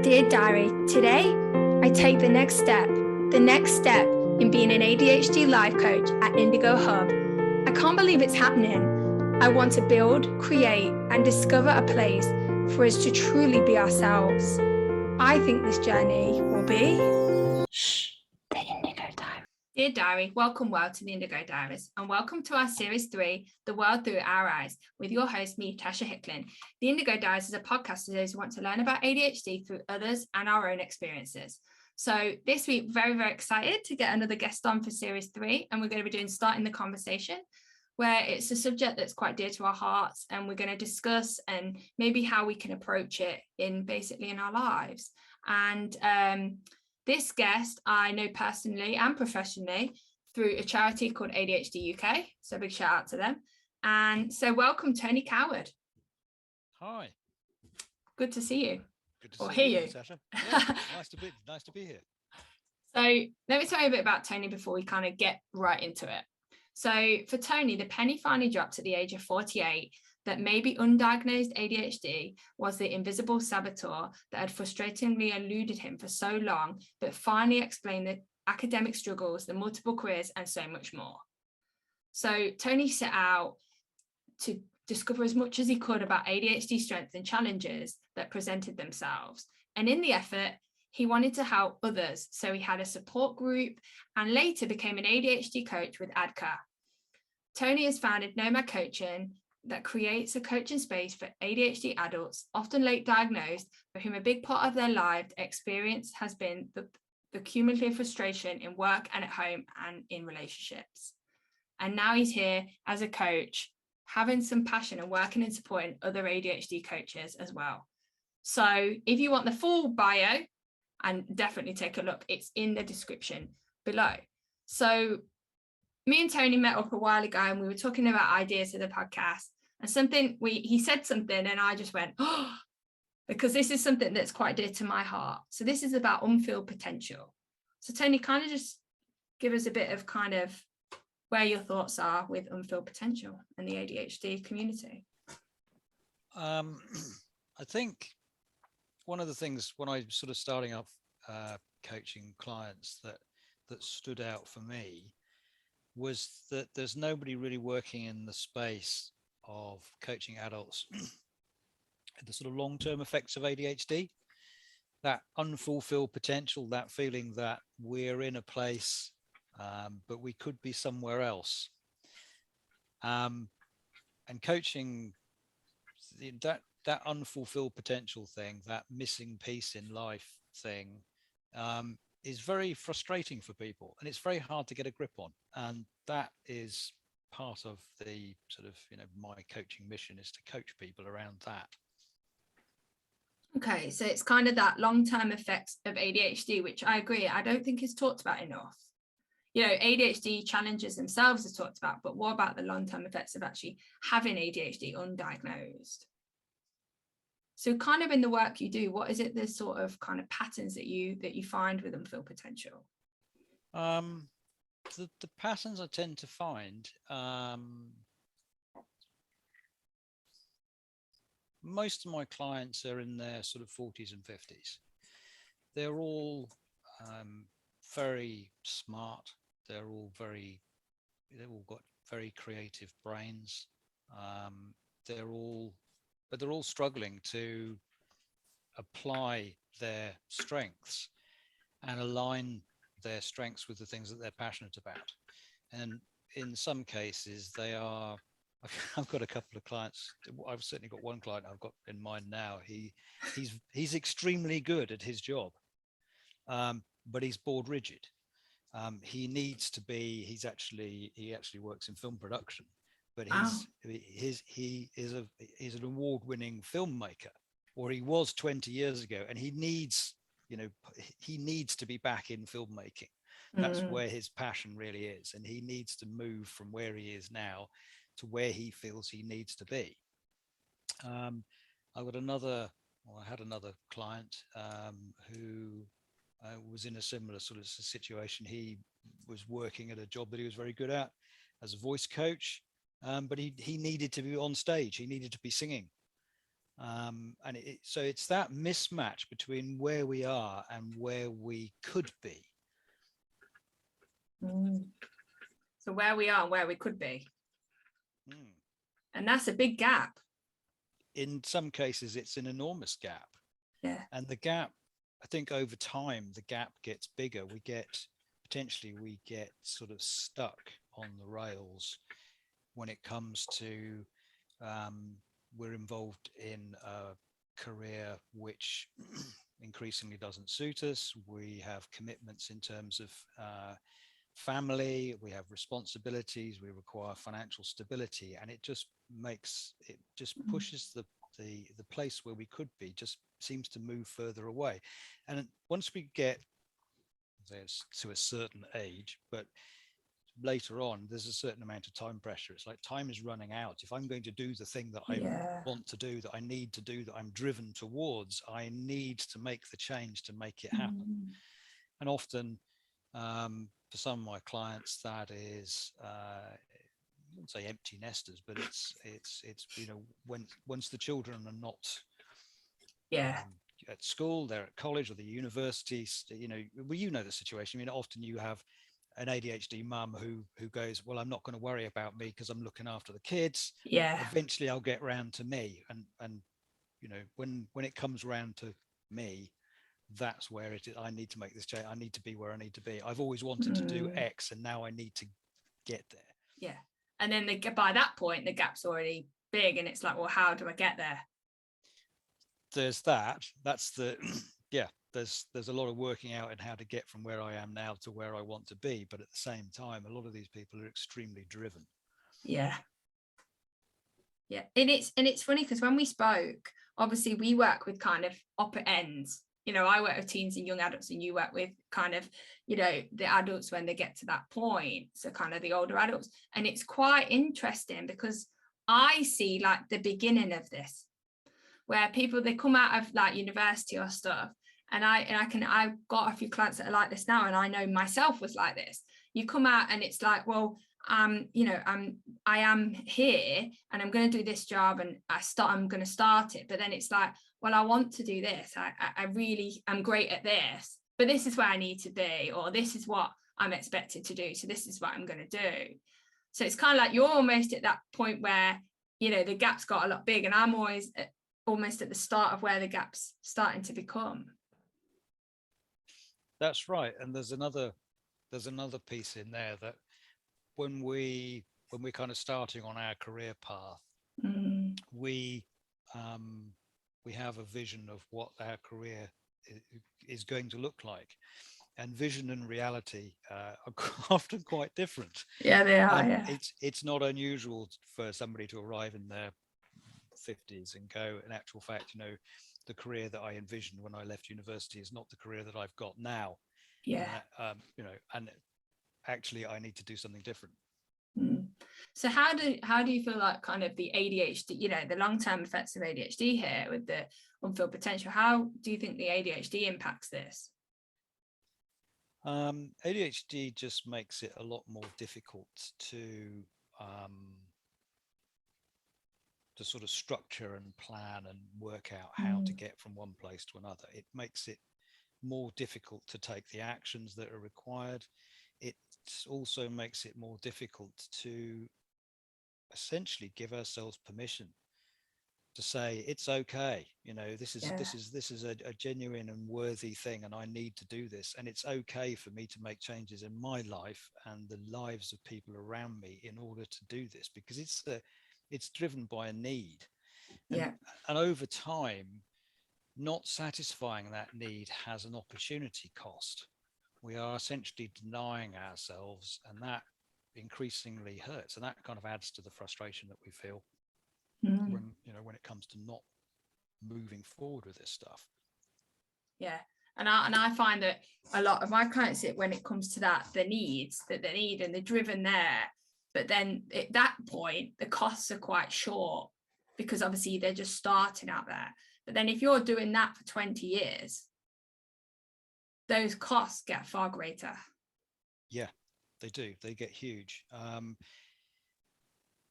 Dear Diary, today I take the next step in being an ADHD life coach at Indigo Hub. I can't believe it's happening. I want to build, create, and discover a place for us to truly be ourselves. I think this journey will be the Indigo Diary. Dear Diary, welcome to the Indigo Diaries, and welcome to our Series 3, The World Through Our Eyes, with your host, me, Natasha Hickling. The Indigo Diaries is a podcast for those who want to learn about ADHD through others and our own experiences. So this week, very, very excited to get another guest on for Series 3, and we're going to be doing Starting the Conversation, where it's a subject that's quite dear to our hearts, and we're going to discuss and maybe how we can approach it in our lives. And this guest I know personally and professionally through a charity called ADHD UK. So big shout out to them. And so welcome, Tony Coward. Hi. Good to see you. Good to see you, Natasha. Yeah, nice to be here. So let me tell you a bit about Tony before we kind of get right into it. So for Tony, the penny finally dropped at the age of 48 that maybe undiagnosed ADHD was the invisible saboteur that had frustratingly eluded him for so long, but finally explained the academic struggles, the multiple careers, and so much more. So Tony set out to discover as much as he could about ADHD strengths and challenges that presented themselves. And in the effort, he wanted to help others. So he had a support group and later became an ADHD coach with ADDCA. Tony has founded Nomad Coaching, that creates a coaching space for ADHD adults, often late diagnosed, for whom a big part of their life experience has been the cumulative frustration in work and at home and in relationships. And now he's here as a coach, having some passion and working and supporting other ADHD coaches as well. So if you want the full bio, and definitely take a look, it's in the description below. So me and Tony met up a while ago and we were talking about ideas for the podcast. And he said something and I just went, oh, because this is something that's quite dear to my heart. So this is about unfulfilled potential. So Tony, kind of just give us a bit of kind of where your thoughts are with unfulfilled potential and the ADHD community. I think one of the things when I sort of starting off coaching clients that stood out for me was that there's nobody really working in the space of coaching adults the sort of long-term effects of ADHD, that unfulfilled potential, that feeling that we're in a place but we could be somewhere else, and coaching that unfulfilled potential thing, that missing piece in life thing, is very frustrating for people, and it's very hard to get a grip on. And that is part of the sort of, my coaching mission, is to coach people around that. Okay, so it's kind of that long-term effects of ADHD, which I agree, I don't think is talked about enough. ADHD challenges themselves are talked about, but what about the long-term effects of actually having ADHD undiagnosed? So kind of in the work you do, what is it, the sort of kind of patterns that you find with unfulfilled potential? The patterns I tend to find, most of my clients are in their sort of 40s and 50s. They're all very smart. They've all got very creative brains. They're all struggling to apply their strengths and align their strengths with the things that they're passionate about. And in some cases I've got a couple of clients. I've certainly got one client I've got in mind now. He's extremely good at his job, but he's bored rigid. He actually works in film production, but he's an award-winning filmmaker, or he was 20 years ago, and he needs to be back in filmmaking. That's where his passion really is, and he needs to move from where he is now to where he feels he needs to be. I had another client who was in a similar sort of situation. He was working at a job that he was very good at as a voice coach, but he needed to be on stage. He needed to be singing, And so it's that mismatch between where we are and where we could be. So where we are and where we could be. Mm. And that's a big gap. In some cases, it's an enormous gap. Yeah. And the gap, I think over time, the gap gets bigger. We get sort of stuck on the rails when it comes to we're involved in a career which increasingly doesn't suit us. We have commitments in terms of family, we have responsibilities, we require financial stability, and it just pushes the place where we could be, just seems to move further away. And once we get to a certain age, but later on, there's a certain amount of time pressure. It's like time is running out. If I'm going to do the thing that I want to do, that I need to do, that I'm driven towards, I need to make the change to make it happen. And often, for some of my clients, that is, I wouldn't say empty nesters, but it's once the children are not at school, they're at college or the universities, the situation. I mean, often you have an ADHD mum who goes, well, I'm not going to worry about me because I'm looking after the kids. Eventually I'll get round to me. And when it comes round to me, that's where it is. I need to make this change. I need to be where I need to be. I've always wanted to do X, and now I need to get there. And then by that point, the gap's already big, and it's like, well, how do I get there? There's that. That's the there's a lot of working out in how to get from where I am now to where I want to be. But at the same time, a lot of these people are extremely driven. And it's funny because when we spoke, obviously we work with kind of upper ends. I work with teens and young adults, and you work with kind of, the adults when they get to that point. So kind of the older adults. And it's quite interesting because I see like the beginning of this, where people, they come out of like university or stuff. And I've got a few clients that are like this now. And I know myself was like this. You come out and it's like, well, I am here and I'm going to do this job and I'm going to start it. But then it's like, well, I want to do this. I really am great at this, but this is where I need to be, or this is what I'm expected to do. So this is what I'm going to do. So it's kind of like you're almost at that point where, the gap's got a lot big, and I'm always almost at the start of where the gap's starting to become. That's right. And there's another piece in there that when we're kind of starting on our career path, we have a vision of what our career is going to look like, and vision and reality are often quite different. They are. It's not unusual for somebody to arrive in their 50s and go, in actual fact, the career that I envisioned when I left university is not the career that I've got now. And actually I need to do something different. So how do you feel like kind of the ADHD, the long-term effects of ADHD here with the unfilled potential, how do you think the ADHD impacts this? ADHD just makes it a lot more difficult to sort of structure and plan and work out how to get from one place to another. It makes it more difficult to take the actions that are required. It also makes it more difficult to essentially give ourselves permission to say it's okay, this is a genuine and worthy thing, and I need to do this, and it's okay for me to make changes in my life and the lives of people around me in order to do this, because it's driven by a need. And over time, not satisfying that need has an opportunity cost. We are essentially denying ourselves, and that increasingly hurts, and that kind of adds to the frustration that we feel when it comes to not moving forward with this stuff. And I find that a lot of my clients, when it comes to that, the needs that they need and they're driven there, but then at that point the costs are quite short because obviously they're just starting out there. But then if you're doing that for 20 years, those costs get far greater. Yeah, they do. They get huge.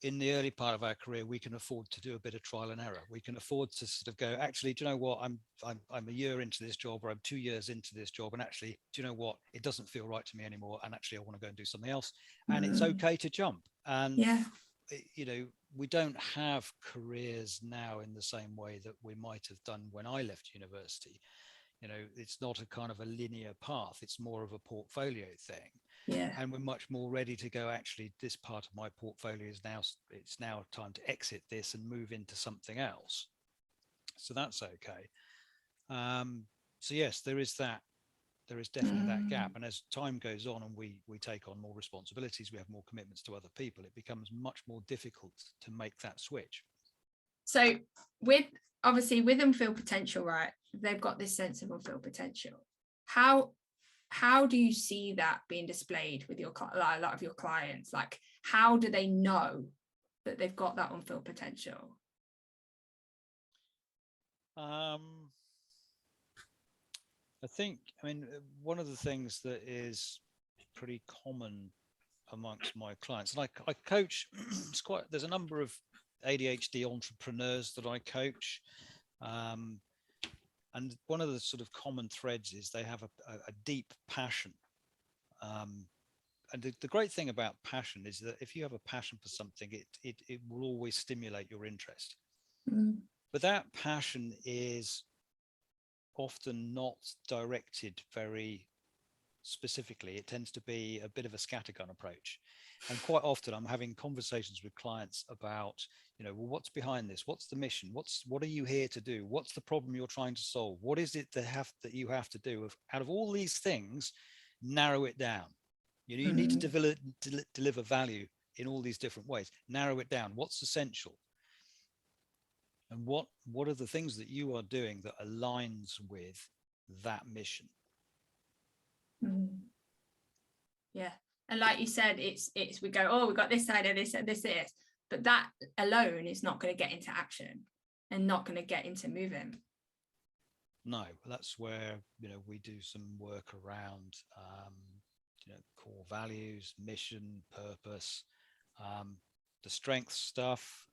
in the early part of our career, we can afford to do a bit of trial and error. We can afford to sort of go, actually, do you know what? I'm a year into this job, or I'm 2 years into this job, and actually, do you know what? It doesn't feel right to me anymore, and actually, I want to go and do something else. And it's okay to jump. And Yeah. you know, we don't have careers now in the same way that we might have done when I left university. You know, it's not a kind of a linear path. It's more of a portfolio thing. Yeah. And we're much more ready to go, actually, this part of my portfolio is now, it's now time to exit this and move into something else. So that's okay. So yes, there is that. There is definitely that gap. And as time goes on and we take on more responsibilities, we have more commitments to other people, it becomes much more difficult to make that switch. So with unfilled potential, right? They've got this sense of unfilled potential. How do you see that being displayed with a lot of your clients? Like, how do they know that they've got that unfilled potential? I think, I mean, one of the things that is pretty common amongst my clients, and I coach, there's a number of ADHD entrepreneurs that I coach. And one of the sort of common threads is they have a deep passion. And the great thing about passion is that if you have a passion for something, it will always stimulate your interest. But that passion is often not directed very specifically. It tends to be a bit of a scattergun approach. And quite often I'm having conversations with clients about, you know, well, what's behind this? What's the mission? What are you here to do? What's the problem you're trying to solve? What is it that you have to do? Out of all these things, narrow it down. You know, you need to deliver value in all these different ways. Narrow it down. What's essential? And what are the things that you are doing that aligns with that mission? Yeah. And like you said, it's we go, oh, we've got this side of this and this is, but that alone is not going to get into action and not going to get into moving. No, that's where, you know, we do some work around, you know, core values, mission, purpose, the strength stuff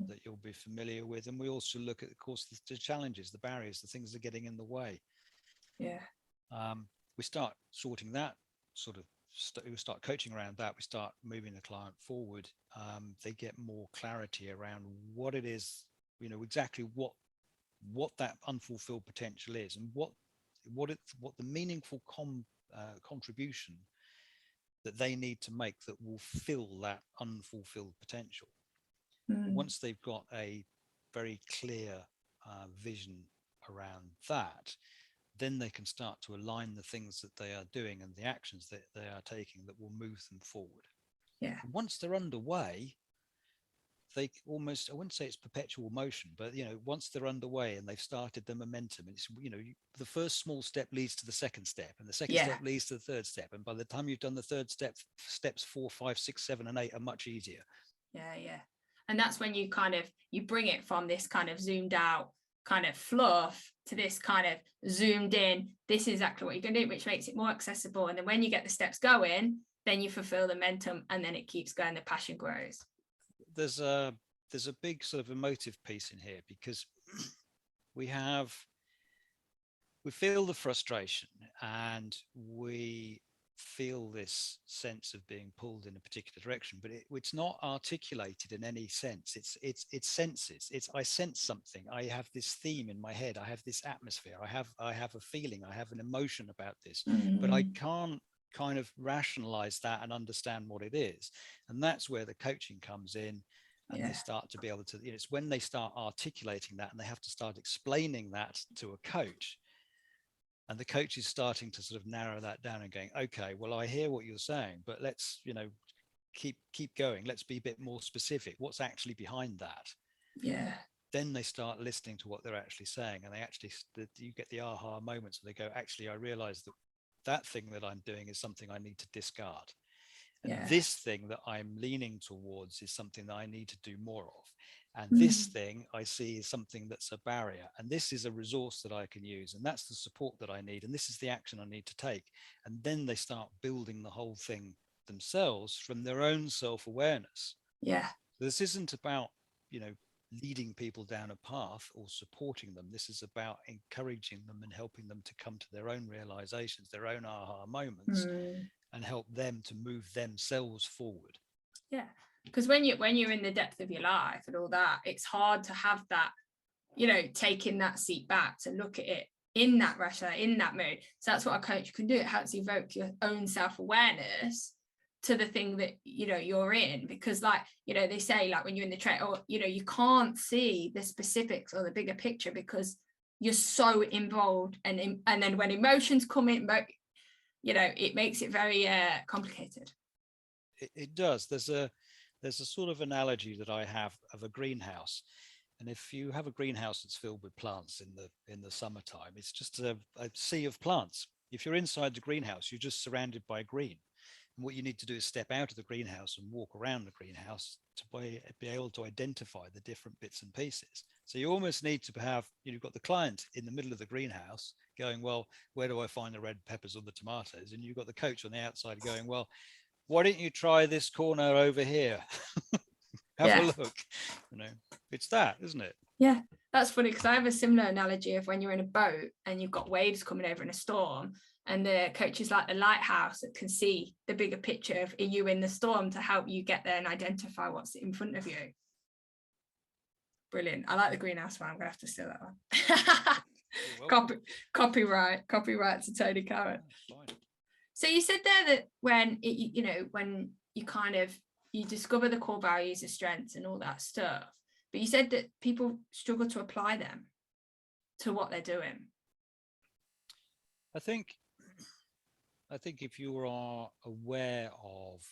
that you'll be familiar with. And we also look at, of course, the challenges, the barriers, the things that are getting in the way. Yeah. We start sorting that we start coaching around that. We start moving the client forward. They get more clarity around what it is, you know, exactly what that unfulfilled potential is, and what the meaningful contribution that they need to make that will fill that unfulfilled potential. Once they've got a very clear vision around that, then they can start to align the things that they are doing and the actions that they are taking that will move them forward. Yeah. And once they're underway, they almost, I wouldn't say it's perpetual motion, but, you know, once they're underway and they've started the momentum, it's, you know, the first small step leads to the second step, and the second step leads to the third step. And by the time you've done the third step, steps 4, 5, 6, 7, and 8 are much easier. Yeah. Yeah. And that's when you bring it from this kind of zoomed out kind of fluff to this kind of zoomed in, this is exactly what you're going to do, which makes it more accessible. And then when you get the steps going, then you fulfill the momentum, and then it keeps going, the passion grows. There's a big sort of emotive piece in here, because we feel the frustration, and we feel this sense of being pulled in a particular direction, but it's not articulated in any sense. It's senses. I sense something. I have this theme in my head. I have this atmosphere. I have a feeling. I have an emotion about this, but I can't kind of rationalize that and understand what it is. And that's where the coaching comes in. And they start to be able to, you know, it's when they start articulating that, and they have to start explaining that to a coach. And the coach is starting to sort of narrow that down and going, okay, well, I hear what you're saying, but let's, you know, keep going. Let's be a bit more specific. What's actually behind that? Yeah. Then they start listening to what they're actually saying, and you get the aha moments where they go, actually, I realize that thing that I'm doing is something I need to discard. And this thing that I'm leaning towards is something that I need to do more of. And this thing I see is something that's a barrier. And this is a resource that I can use. And that's the support that I need. And this is the action I need to take. And then they start building the whole thing themselves from their own self-awareness. Yeah. This isn't about, leading people down a path or supporting them. This is about encouraging them and helping them to come to their own realizations, their own aha moments, and help them to move themselves forward. Yeah, because when you're in the depth of your life and all that, it's hard to have that, taking that seat back to look at it in that rush, in that mood. So that's what a coach can do. It helps evoke your own self-awareness to the thing that you're in, because they say, like, when you're in the train, or you can't see the specifics or the bigger picture because you're so involved, and then when emotions come in, it makes it very complicated. It does. There's a sort of analogy that I have of a greenhouse, and if you have a greenhouse that's filled with plants in the summertime, it's just a sea of plants. If you're inside the greenhouse, you're just surrounded by green. And what you need to do is step out of the greenhouse and walk around the greenhouse to be able to identify the different bits and pieces. So you almost need to have, you've got the client in the middle of the greenhouse going, well, where do I find the red peppers or the tomatoes? And you've got the coach on the outside going, well, why don't you try this corner over here? Have a look. It's that, isn't it? Yeah, that's funny, because I have a similar analogy of when you're in a boat and you've got waves coming over in a storm, and the coach is like the lighthouse that can see the bigger picture of you in the storm to help you get there and identify what's in front of you. Brilliant. I like the greenhouse one. I'm gonna have to steal that one. Copyright to Tony Carrot. So you said there that when when you discover the core values, the strengths and all that stuff, but you said that people struggle to apply them to what they're doing. I think if you are aware of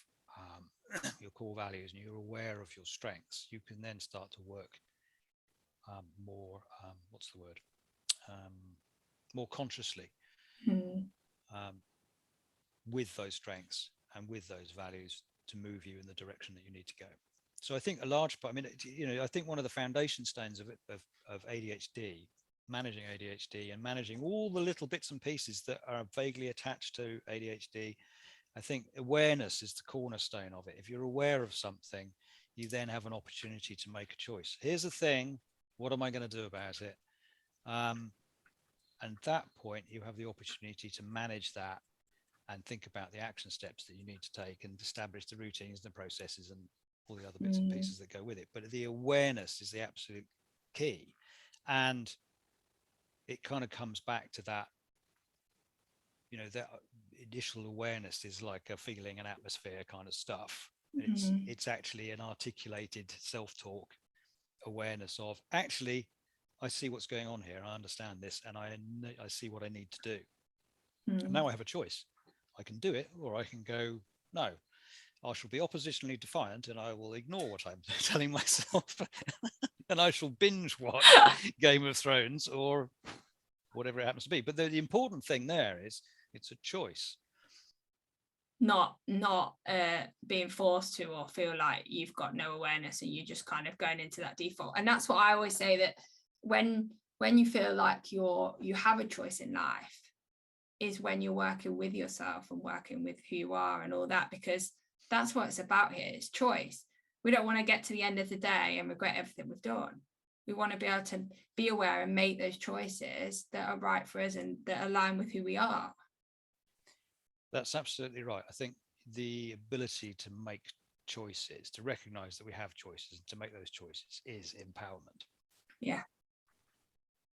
your core values and you're aware of your strengths, you can then start to work more, more consciously with those strengths and with those values to move you in the direction that you need to go. So I think a large part, I think one of the foundation stones of ADHD, managing ADHD and managing all the little bits and pieces that are vaguely attached to ADHD, I think awareness is the cornerstone of it. If you're aware of something, you then have an opportunity to make a choice. Here's the thing, what am I going to do about it? And at that point, you have the opportunity to manage that and think about the action steps that you need to take and establish the routines, the processes, and all the other bits and pieces that go with it. But the awareness is the absolute key. And it kind of comes back to that, that initial awareness is like a feeling and atmosphere kind of stuff. It's actually an articulated self-talk awareness of, actually, I see what's going on here. I understand this, and I see what I need to do. And now I have a choice. I can do it, or I can go, no, I shall be oppositionally defiant and I will ignore what I'm telling myself and I shall binge watch Game of Thrones or whatever it happens to be. But the important thing there is it's a choice. Not being forced to, or feel like you've got no awareness and you're just kind of going into that default. And that's what I always say, that when you feel like you have a choice in life is when you're working with yourself and working with who you are and all that, because that's what it's about here. It's choice. We don't want to get to the end of the day and regret everything we've done. We want to be able to be aware and make those choices that are right for us and that align with who we are. That's absolutely right. I think the ability to make choices, to recognize that we have choices and to make those choices is empowerment. Yeah.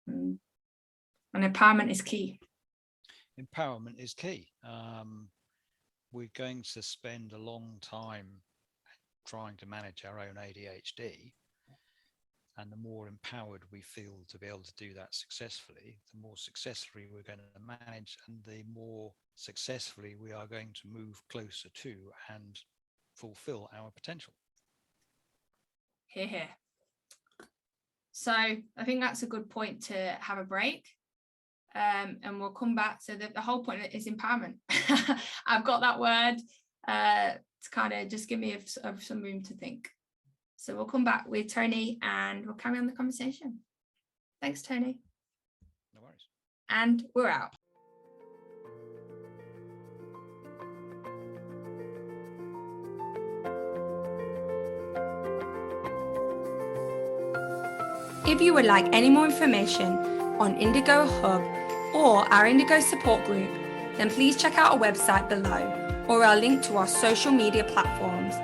And empowerment is key. Empowerment is key. We're going to spend a long time trying to manage our own ADHD. And the more empowered we feel to be able to do that successfully, the more successfully we're going to manage, and the more successfully we are going to move closer to and fulfill our potential. Hear, hear. So I think that's a good point to have a break. And we'll come back. So the whole point is empowerment. I've got that word to kind of just give me some room to think. So we'll come back with Tony and we'll carry on the conversation. Thanks, Tony. No worries. And we're out. If you would like any more information on Indigo Hub or our Indigo support group, then please check out our website below or our link to our social media platforms,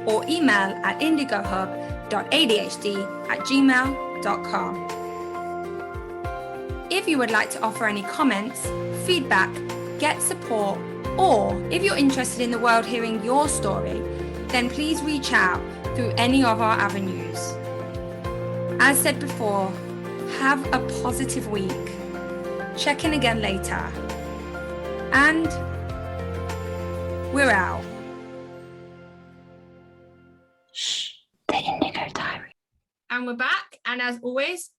or email at indigohub.adhd@gmail.com. If you would like to offer any comments, feedback, get support, or if you're interested in the world hearing your story, then please reach out through any of our avenues. As said before, have a positive week. Check in again later. And we're out. Shh, the Indigo Diaries. And we're back. And as always,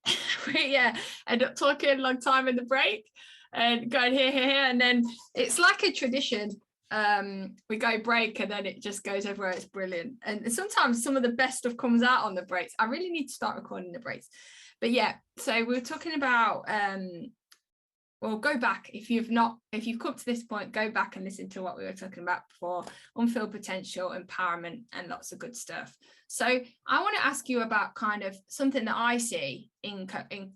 we end up talking a long time in the break and going here. And then it's like a tradition. We go break and then it just goes everywhere. It's brilliant. And sometimes some of the best stuff comes out on the breaks. I really need to start recording the breaks. But yeah, so we were talking about well, go back if you've come to this point, go back and listen to what we were talking about before: unfilled potential, empowerment, and lots of good stuff. So I want to ask you about kind of something that I see in coaching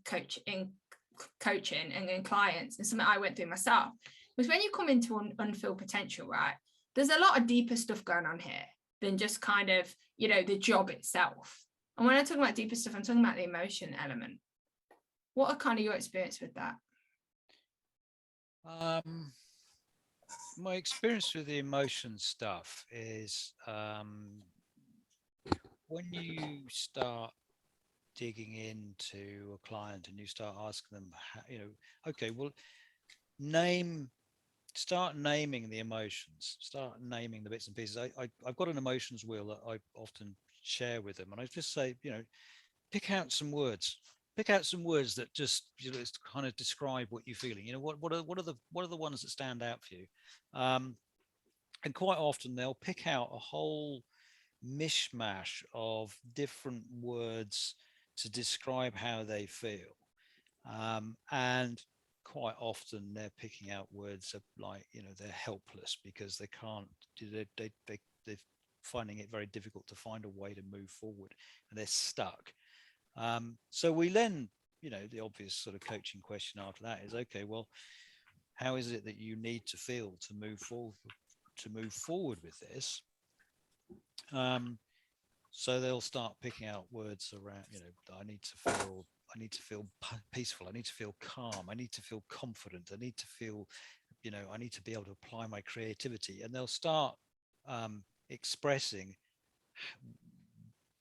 and in clients, and something I went through myself, was when you come into unfilled potential, right? There's a lot of deeper stuff going on here than just kind of, the job itself. And when I talk about deeper stuff, I'm talking about the emotion element. What are kind of your experience with that? My experience with the emotion stuff is when you start digging into a client and you start asking them, okay, well, start naming the emotions, start naming the bits and pieces. I've got an emotions wheel that I often share with them, and I just say, pick out some words that just kind of describe what you're feeling. What are the ones that stand out for you? And quite often they'll pick out a whole mishmash of different words to describe how they feel, and quite often they're picking out words like they're helpless because they can't, they're finding it very difficult to find a way to move forward, and they're stuck. So we then, the obvious sort of coaching question after that is, okay, well, how is it that you need to feel to move forward with this? So they'll start picking out words around, I need to feel peaceful. I need to feel calm. I need to feel confident. I need to feel, I need to be able to apply my creativity. And they'll start expressing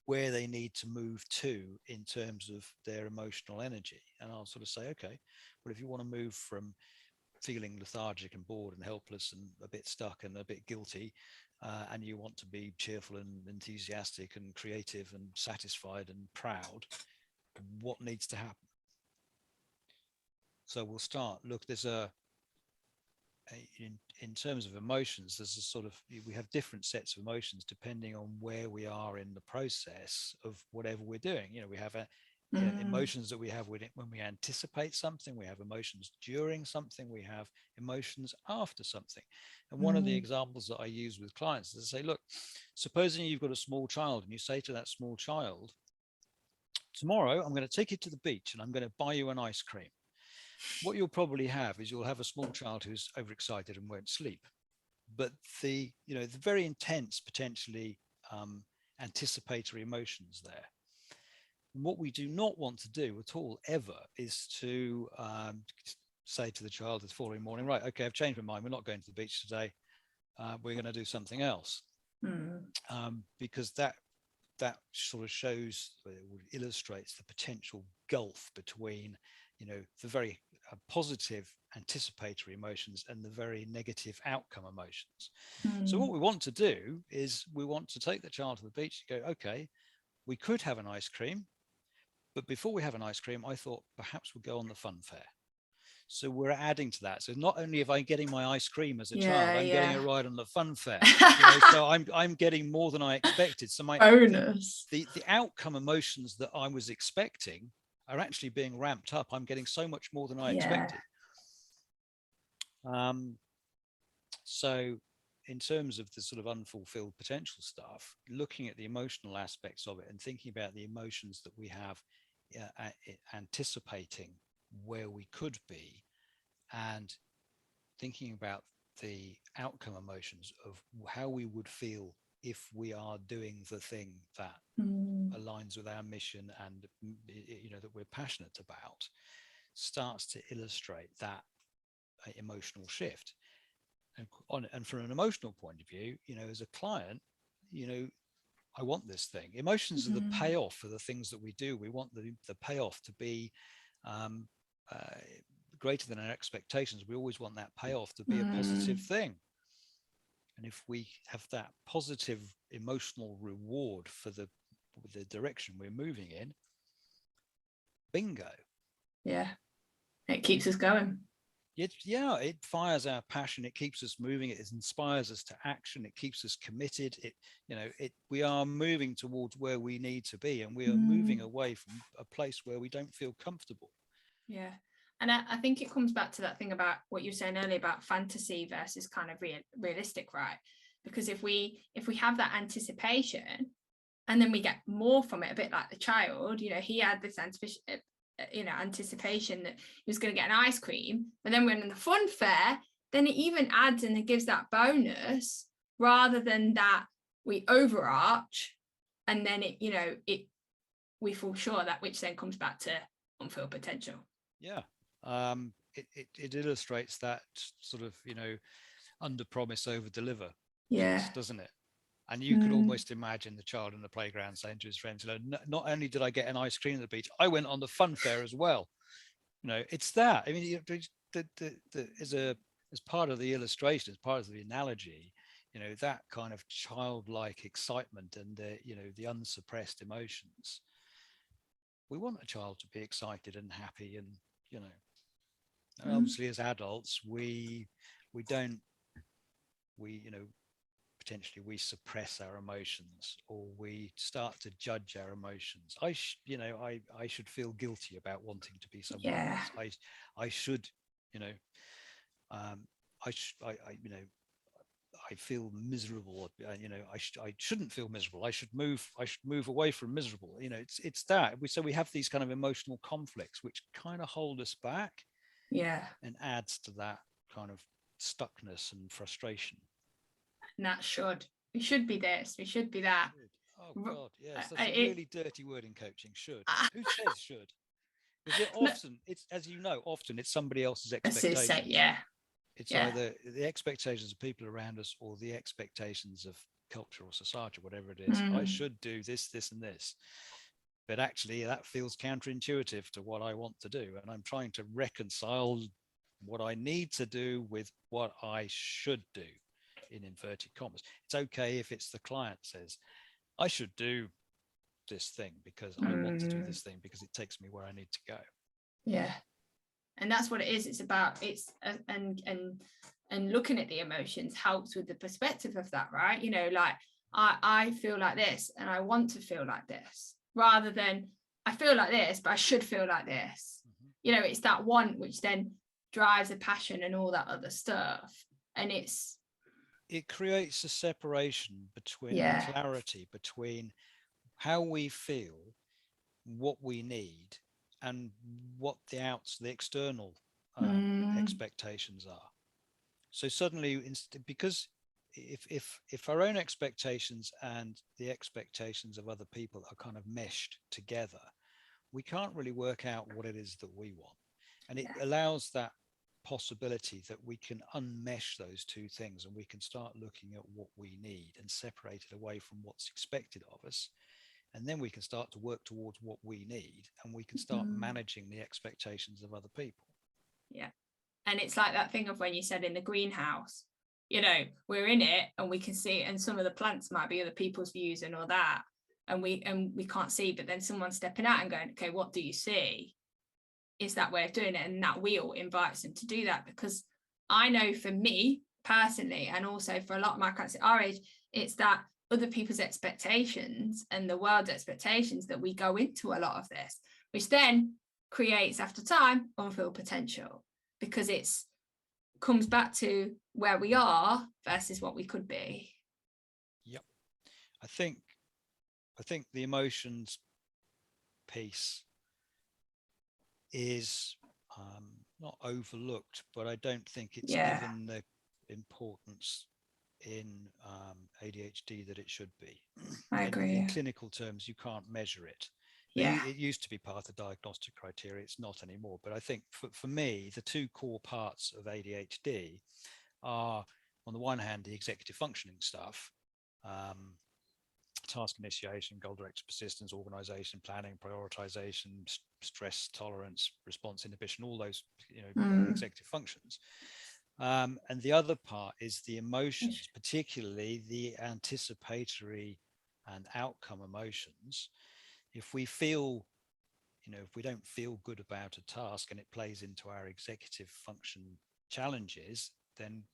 where they need to move to in terms of their emotional energy. And I'll sort of say, okay, well, if you want to move from feeling lethargic and bored and helpless and a bit stuck and a bit guilty, and you want to be cheerful and enthusiastic and creative and satisfied and proud, what needs to happen? So we'll start, look, there's in terms of emotions, there's a sort of, we have different sets of emotions depending on where we are in the process of whatever we're doing. We have emotions that we have when we anticipate something, we have emotions during something, we have emotions after something. And one of the examples that I use with clients is to say, look, supposing you've got a small child and you say to that small child, tomorrow I'm going to take you to the beach and I'm going to buy you an ice cream. What you'll probably have is you'll have a small child who's overexcited and won't sleep. But the very intense, potentially anticipatory emotions there. What we do not want to do at all ever is to say to the child the following morning, right, okay, I've changed my mind. We're not going to the beach today. We're going to do something else. Because that sort of shows, illustrates the potential gulf between, the very positive anticipatory emotions and the very negative outcome emotions. So what we want to do is we want to take the child to the beach and go, okay, we could have an ice cream, but before we have an ice cream, I thought perhaps we'll go on the fun fair. So we're adding to that. So not only am I getting my ice cream as a child, I'm getting a ride on the fun fair. So I'm getting more than I expected. So my bonus, the outcome emotions that I was expecting are actually being ramped up. I'm getting so much more than I expected. So in terms of the sort of unfulfilled potential stuff, looking at the emotional aspects of it and thinking about the emotions that we have anticipating where we could be and thinking about the outcome emotions of how we would feel if we are doing the thing that aligns with our mission and that we're passionate about, starts to illustrate that emotional shift. And from an emotional point of view, as a client, I want this thing. Emotions are the payoff for the things that we do. We want the payoff to be greater than our expectations. We always want that payoff to be a positive thing. And if we have that positive emotional reward for the direction we're moving in, bingo. Yeah, it keeps us going. It fires our passion. It keeps us moving. It inspires us to action. It keeps us committed. We are moving towards where we need to be, and we are moving away from a place where we don't feel comfortable. Yeah. And I think it comes back to that thing about what you were saying earlier about fantasy versus kind of realistic, right? Because if we have that anticipation and then we get more from it, a bit like the child, he had this anticipation that he was going to get an ice cream, but then when in the fun fair, then it even adds and it gives that bonus rather than that we overarch and then we fall short of that, which then comes back to unfulfilled potential. Yeah. It illustrates that sort of under promise over deliver, doesn't it? And you could almost imagine the child in the playground saying to his friends, not only did I get an ice cream at the beach, I went on the fun fair as well. It's that. I mean, as part of the illustration, as part of the analogy, that kind of childlike excitement and the unsuppressed emotions. We want a child to be excited and happy, and and obviously as adults potentially we suppress our emotions, or we start to judge our emotions. I should feel guilty about wanting to be someone else. I should I feel miserable. I shouldn't feel miserable. I should move away from miserable. It's that we have these kind of emotional conflicts which kind of hold us back. Yeah. And adds to that kind of stuckness and frustration. And that we should be this. We should be that. Oh God, yes, that's a really dirty word in coaching. Should. Who says should? Because often it's somebody else's expectations. It's either the expectations of people around us or the expectations of culture or society, whatever it is. I should do this, this, and this. But actually, that feels counterintuitive to what I want to do. And I'm trying to reconcile what I need to do with what I should do, in inverted commas. It's okay if it's the client says, I should do this thing because I want to do this thing because it takes me where I need to go. Yeah. And that's what it is. It's about and looking at the emotions helps with the perspective of that, right? Like I feel like this and I want to feel like this, rather than I feel like this, but I should feel like this. It's that one which then drives a passion and all that other stuff. And it creates a separation between clarity between how we feel, what we need, and what the external expectations are. So suddenly, because if our own expectations and the expectations of other people are kind of meshed together, we can't really work out what it is that we want. And it allows that possibility that we can unmesh those two things and we can start looking at what we need and separate it away from what's expected of us. And then we can start to work towards what we need, and we can start managing the expectations of other people. Yeah. And it's like that thing of when you said in the greenhouse, we're in it and we can see it, and some of the plants might be other people's views and all that. And we can't see, but then someone's stepping out and going, okay, what do you see? Is that way of doing it. And that wheel invites them to do that, because I know for me personally, and also for a lot of my clients at our age, it's that other people's expectations and the world's expectations that we go into a lot of this, which then creates after time unfulfilled potential, because it's comes back to where we are versus what we could be. Yep. I think the emotions piece is not overlooked, but I don't think it's Yeah, given the importance in ADHD that it should be. I agree. In clinical terms, you can't measure it. Yeah. It used to be part of diagnostic criteria. It's not anymore. But I think for me, the two core parts of ADHD are, on the one hand, the executive functioning stuff, task initiation, goal-directed persistence, organization, planning, prioritization, stress tolerance, response inhibition, all those executive functions. And the other part is the emotions, particularly the anticipatory and outcome emotions. If we feel, if we don't feel good about a task and it plays into our executive function challenges, then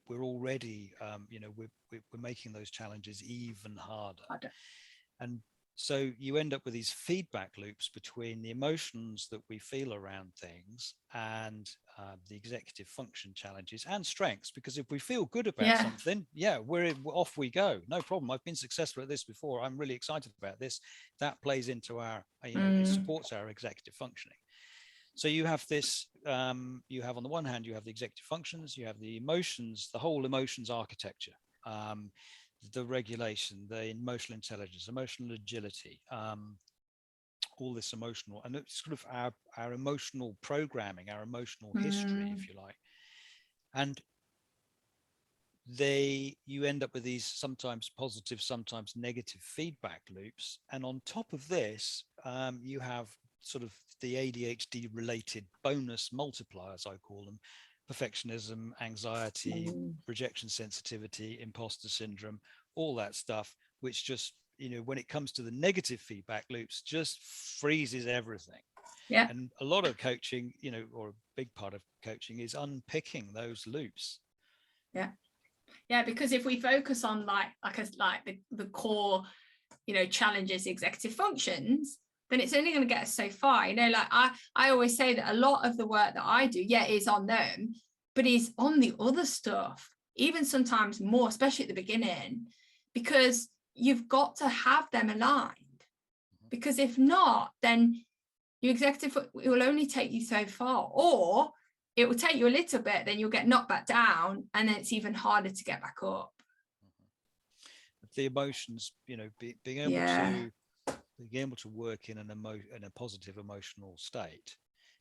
we're already, we're making those challenges even harder. And so you end up with these feedback loops between the emotions that we feel around things and the executive function challenges and strengths. Because if we feel good about something, we're off we go. No problem. I've been successful at this before. I'm really excited about this. That plays into our, it supports our executive functioning. So you have this, you have on the one hand, you have the executive functions, you have the emotions, the whole emotions architecture. The regulation, the emotional intelligence, emotional agility, all this emotional, and it's sort of our emotional programming, our emotional history, if you like. And you end up with these sometimes positive, sometimes negative feedback loops. And on top of this, you have sort of the ADHD related bonus multipliers, I call them: perfectionism, anxiety, rejection sensitivity, imposter syndrome, all that stuff, which just, when it comes to the negative feedback loops, just freezes everything. Yeah. And a lot of coaching, or a big part of coaching, is unpicking those loops. Yeah. Yeah, because if we focus on the core, challenges, executive functions, then it's only going to get us so far. I always say that a lot of the work that I do, is on them, but is on the other stuff, even sometimes more, especially at the beginning, because you've got to have them aligned. Because if not, then your executive, it will only take you so far, or it will take you a little bit, then you'll get knocked back down, and then it's even harder to get back up. The emotions, being able to work in in a positive emotional state,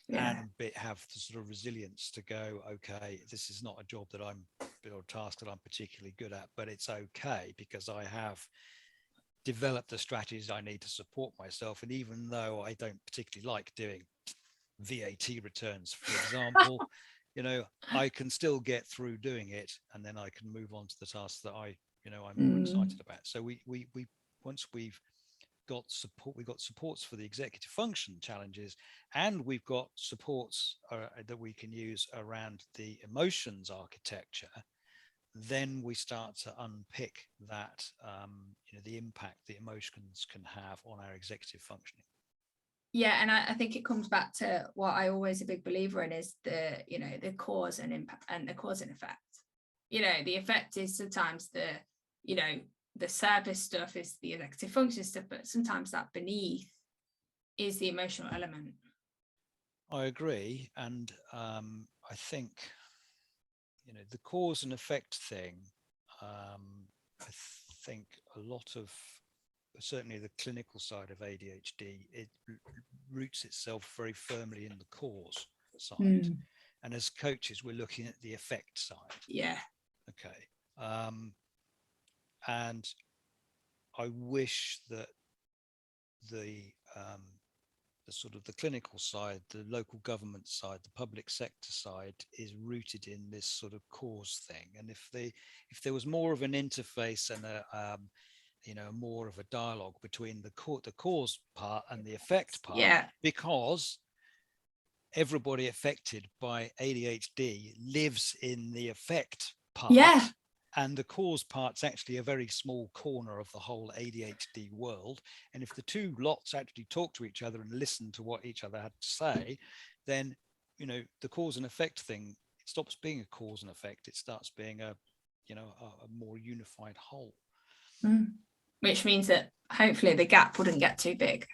and have the sort of resilience to go, okay, this is not a job that or a task that I'm particularly good at, but it's okay because I have developed the strategies I need to support myself. And even though I don't particularly like doing VAT returns, for example, I can still get through doing it, and then I can move on to the tasks that I'm more excited about. So we once we've got support, we've got supports for the executive function challenges, and we've got supports that we can use around the emotions architecture, then we start to unpick that, the impact the emotions can have on our executive functioning. Yeah, and I think it comes back to what I always a big believer in is the cause and impact, and the cause and effect. The effect is sometimes the service stuff is the executive function stuff, but sometimes that beneath is the emotional element. I agree. And I think, the cause and effect thing, I think a lot of, certainly the clinical side of ADHD, it roots itself very firmly in the cause side. And as coaches, we're looking at the effect side. Yeah. Okay. And I wish that the sort of the clinical side, the local government side, the public sector side is rooted in this sort of cause thing. And if there was more of an interface and more of a dialogue between the cause part and the effect part, because everybody affected by ADHD lives in the effect part. And the cause part's actually a very small corner of the whole ADHD world. And if the two lots actually talk to each other and listen to what each other had to say, then, the cause and effect thing, it stops being a cause and effect. It starts being a more unified whole. Which means that hopefully the gap wouldn't get too big.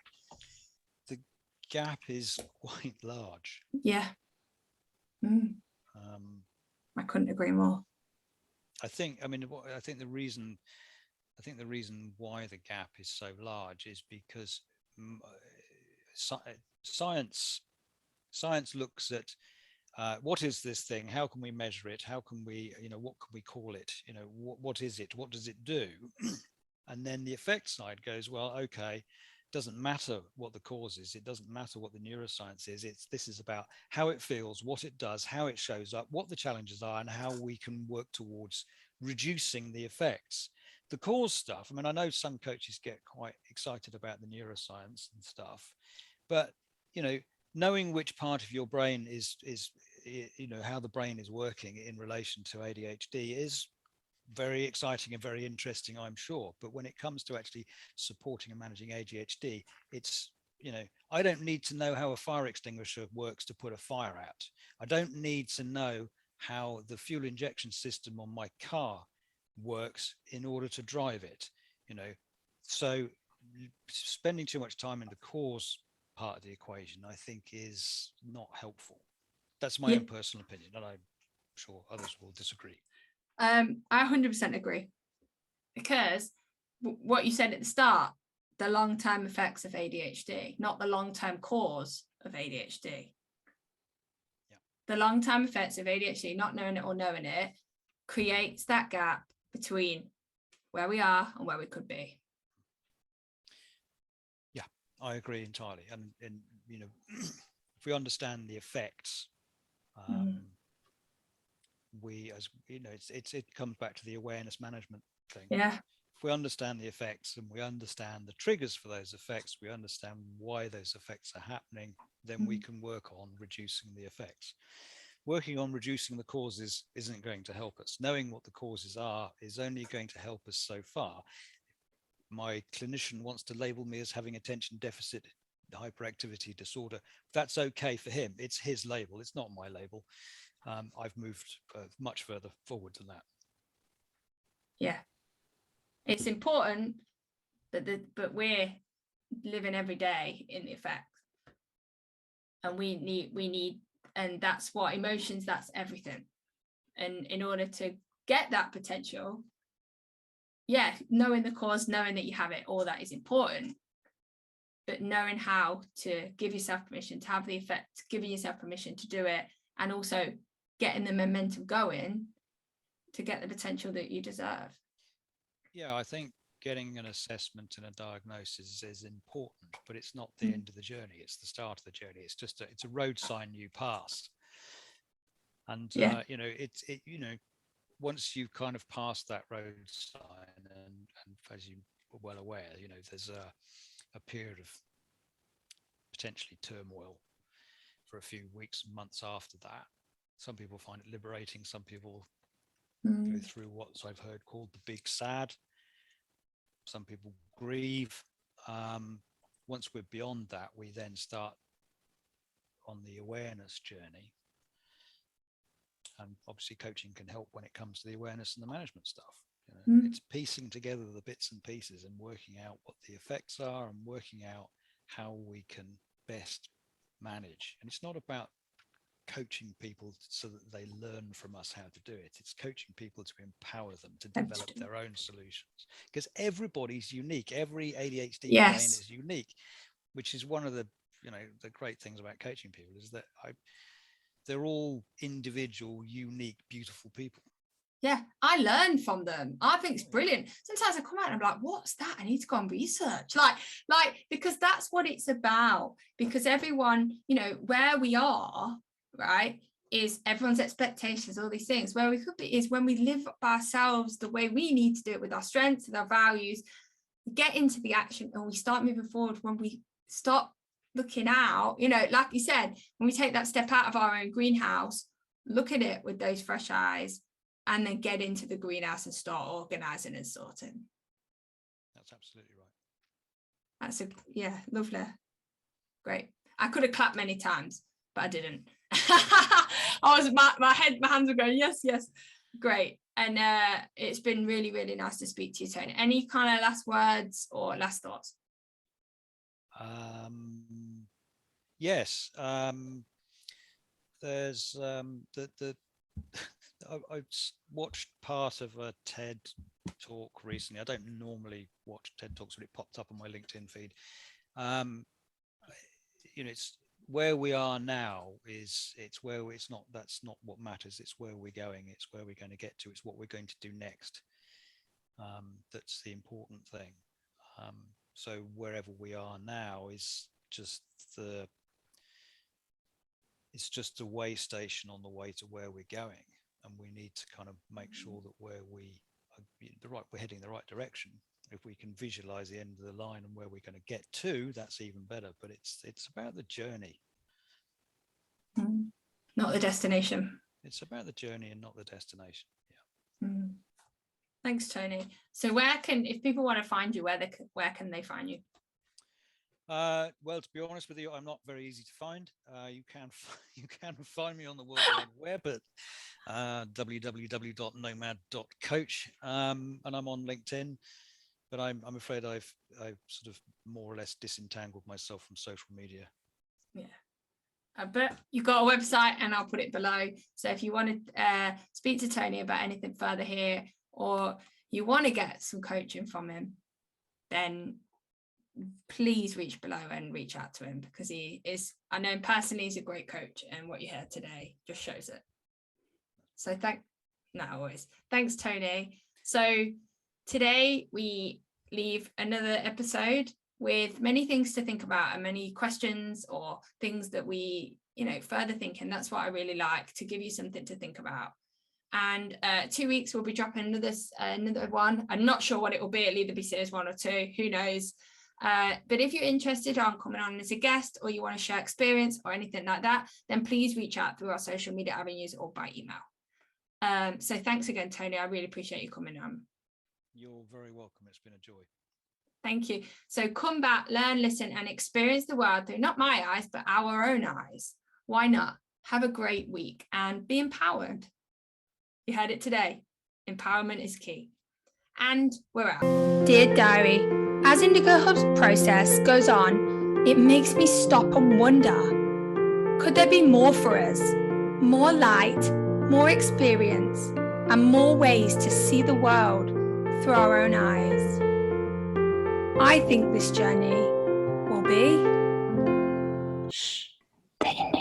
gap is quite large. Yeah. I couldn't agree more. I think the reason why the gap is so large is because science looks at what is this thing? How can we measure it? How can we, what can we call it? What is it? What does it do? And then the effect side goes, well, okay, doesn't matter what the cause is. It doesn't matter what the neuroscience is. This is about how it feels, what it does, how it shows up, what the challenges are, and how we can work towards reducing the effects. The cause stuff, I mean, I know some coaches get quite excited about the neuroscience and stuff, but, knowing which part of your brain is how the brain is working in relation to ADHD is very exciting and very interesting, I'm sure. But when it comes to actually supporting and managing ADHD, it's, I don't need to know how a fire extinguisher works to put a fire out. I don't need to know how the fuel injection system on my car works in order to drive it, So spending too much time in the cause part of the equation, I think, is not helpful. That's my own personal opinion, and I'm sure others will disagree. I 100% agree, because what you said at the start, the long-term effects of ADHD, not the long-term cause of ADHD. Yeah. The long-term effects of ADHD, not knowing it or knowing it, creates that gap between where we are and where we could be. Yeah, I agree entirely. And if we understand the effects, it comes back to the awareness management thing. Yeah. If we understand the effects and we understand the triggers for those effects, we understand why those effects are happening, then we can work on reducing the effects. Working on reducing the causes isn't going to help us. Knowing what the causes are is only going to help us so far. My clinician wants to label me as having attention deficit hyperactivity disorder. That's okay for him. It's his label. It's not my label. I've moved much further forward than that. Yeah. It's important but we're living every day in the effects. And we need, and that's what emotions, that's everything. And in order to get that potential, knowing the cause, knowing that you have it, all that is important. But knowing how to give yourself permission to have the effect, giving yourself permission to do it, and also getting the momentum going to get the potential that you deserve. Yeah, I think getting an assessment and a diagnosis is important, but it's not the end of the journey. It's the start of the journey. It's just it's a road sign you pass. And once you've kind of passed that road sign, and as you were well aware, there's a period of potentially turmoil for a few weeks and months after that. Some people find it liberating. Some people go through what I've heard called the big sad. Some people grieve. Once we're beyond that, we then start on the awareness journey. And obviously coaching can help when it comes to the awareness and the management stuff. It's piecing together the bits and pieces and working out what the effects are and working out how we can best manage. And it's not about coaching people so that they learn from us how to do it. It's coaching people to empower them to develop their own solutions, because everybody's unique. Every ADHD brain is unique, which is one of the the great things about coaching people, is that they're all individual, unique, beautiful people. Yeah, I learn from them. I think it's brilliant. Sometimes I come out and I'm like, what's that? I need to go and research. Like, because that's what it's about. Because everyone, where we are, right, is everyone's expectations, all these things. Where we could be is when we live ourselves the way we need to do it, with our strengths and our values, get into the action, and we start moving forward. When we stop looking out, like you said, when we take that step out of our own greenhouse, look at it with those fresh eyes, and then get into the greenhouse and start organizing and sorting. That's absolutely right. That's lovely. Great. I could have clapped many times, but I didn't. My hands were going, yes. Great. And it's been really, really nice to speak to you, Tony. Any kind of last words or last thoughts? Yes. There's I watched part of a TED talk recently. I don't normally watch TED talks, but it popped up on my LinkedIn feed. It's where we are now that's not what matters. It's where we're going. It's where we're going to get to. It's what we're going to do next. That's the important thing. So wherever we are now is just it's just a way station on the way to where we're going, and we need to kind of make sure that we're heading in the right direction. If we can visualize the end of the line and where we're going to get to, that's even better. But it's about the journey, not the destination. It's about the journey and not the destination. Yeah. Thanks, Tony. So if people want to find you, where can they find you? Well, to be honest with you, I'm not very easy to find. You can find me on the World Wide Web at www.nomad.coach, and I'm on LinkedIn. But I'm afraid I've sort of more or less disentangled myself from social media. Yeah. But you've got a website, and I'll put it below. So if you want to speak to Tony about anything further here, or you want to get some coaching from him, then please reach below and reach out to him, because I know him personally, he's a great coach, and what you heard today just shows it. So thanks, Tony. So today we leave another episode with many things to think about and many questions or things that we, further thinking. That's what I really like, to give you something to think about. And 2 weeks we'll be dropping another one. I'm not sure what it will be. It'll either be series 1 or 2, who knows. But if you're interested on coming on as a guest, or you want to share experience or anything like that, then please reach out through our social media avenues or by email. So thanks again, Tony. I really appreciate you coming on. You're very welcome. It's been a joy. Thank you. So come back, learn, listen, and experience the world through not my eyes, but our own eyes. Why not? Have a great week and be empowered. You heard it today. Empowerment is key. And we're out. Dear Diary, as Indigo Hub's process goes on, it makes me stop and wonder, could there be more for us? More light, more experience, and more ways to see the world through our own eyes. I think this journey will be the